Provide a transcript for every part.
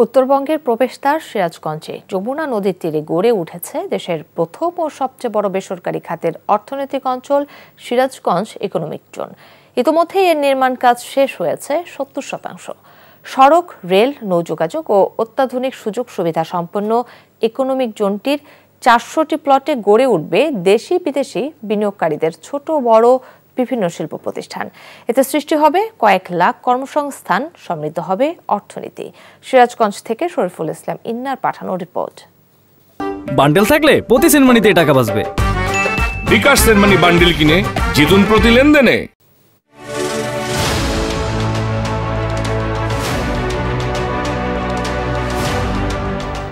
উত্তরবঙ্গের প্রবেশদ্বার সিরাজগঞ্জে যমুনা নদীর তীরে গড়ে উঠেছে দেশের প্রথম ও সবচেয়ে বড় বেসরকারি খাতের অর্থনৈতিক অঞ্চল সিরাজগঞ্জ ইকোনমিক জোন। ইতোমধ্যেই এর নির্মাণ কাজ শেষ হয়েছে 70%। সড়ক, রেল, নৌযোগাযোগ ও অত্যাধুনিক সুযোগ সুবিধা সম্পন্ন ইকোনমিক জোনটির 400টি প্লটে গড়ে উঠবে দেশি বিদেশি বিনিয়োগকারীদের ছোট বড় বিভিন্ন শিল্প প্রতিষ্ঠান। এতে সৃষ্টি হবে কয়েক লাখ কর্মসংস্থান, সমৃদ্ধ হবে অর্থনীতি। সিরাজগঞ্জ থেকে শরীফুল ইসলাম ইন্নার পাঠানো রিপোর্ট। বান্ডেল থাকলে প্রতি সেনমানিতে টাকা বাঁচবে। বিকাশ সেনমানি বান্ডেল কিনে জিতুন প্রতি লেনদেনে।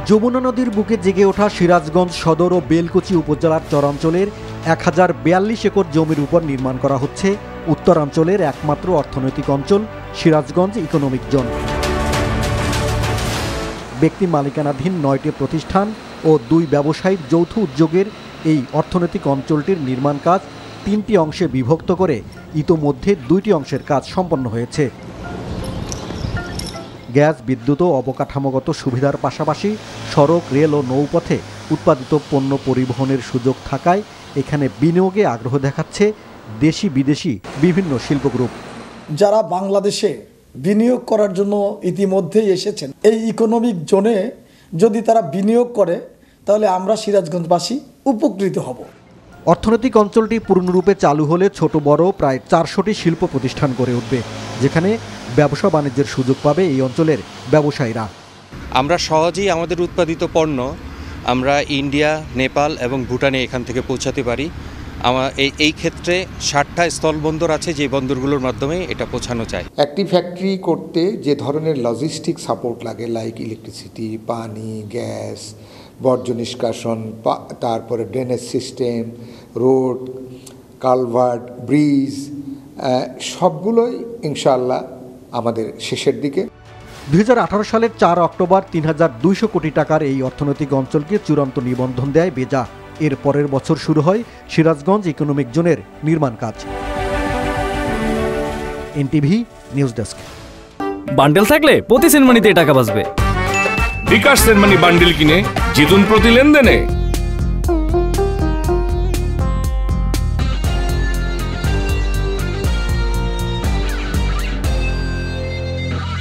যমুনা নদীর বুকে জেগে ওঠা সিরাজগঞ্জ সদর ও বেলকুচি উপজেলার চরাঞ্চলের 1042 একর জমির উপর নির্মাণ করা হচ্ছে উত্তরাঞ্চলের একমাত্র অর্থনৈতিক অঞ্চল সিরাজগঞ্জ ইকোনমিক জোন। ব্যক্তি মালিকানাধীন 9টি প্রতিষ্ঠান ও 2 ব্যবসায়ীর যৌথ উদ্যোগের এই অর্থনৈতিক অঞ্চলটির নির্মাণ কাজ 3টি অংশে বিভক্ত করে ইতোমধ্যে 2টি অংশের কাজ সম্পন্ন হয়েছে। গ্যাস, বিদ্যুৎ ও অবকাঠামোগত সুবিধার পাশাপাশি সড়ক, রেল ও নৌপথে উৎপাদিত পণ্য পরিবহনের সুযোগ থাকায় এখানে বিনিয়োগে আগ্রহ দেখাচ্ছে দেশি বিদেশি বিভিন্ন শিল্প গ্রুপ। যারা বাংলাদেশে বিনিয়োগ করার জন্য ইতিমধ্যেই এসেছেন, এই ইকোনমিক জোনে যদি তারা বিনিয়োগ করে তাহলে আমরা সিরাজগঞ্জবাসী উপকৃত হব। অর্থনৈতিক অঞ্চলটি পূর্ণরূপে চালু হলে ছোট বড় প্রায় 400টি শিল্প প্রতিষ্ঠান গড়ে উঠবে, যেখানে ব্যবসা বাণিজ্যের সুযোগ পাবে এই অঞ্চলের ব্যবসায়ীরা। আমরা সহজেই আমাদের উৎপাদিত পণ্য আমরা ইন্ডিয়া, নেপাল এবং ভুটানে এখান থেকে পৌঁছাতে পারি। এই ক্ষেত্রে 60টা স্থলবন্দর আছে, যে বন্দরগুলোর মাধ্যমে এটা পৌঁছানো যায়। একটি ফ্যাক্টরি করতে যে ধরনের লজিস্টিক সাপোর্ট লাগে, লাইক ইলেকট্রিসিটি, পানি, গ্যাস, বর্জ্য নিষ্কাশন, তারপরে drainage system, road, culvert, bridge, সবগুলোই ইনশাআল্লাহ আমাদের শেষের দিকে। 2018 সালের 4 অক্টোবর 3200 কোটি টাকার এই অর্থনৈতিক অঞ্চলকে চূড়ান্ত নিবন্ধন দেয় বেজা। এর পরের বছর শুরু হয় সিরাজগঞ্জ ইকোনমিক জোনের নির্মাণ কাজ। NTV news desk. বান্ডেল থাকলে প্রতি সেনমানিতে টাকা বাঁচবে। বিকাশ সেনমানি বান্ডেল কিনে জিতুন প্রতি লেনদেনে।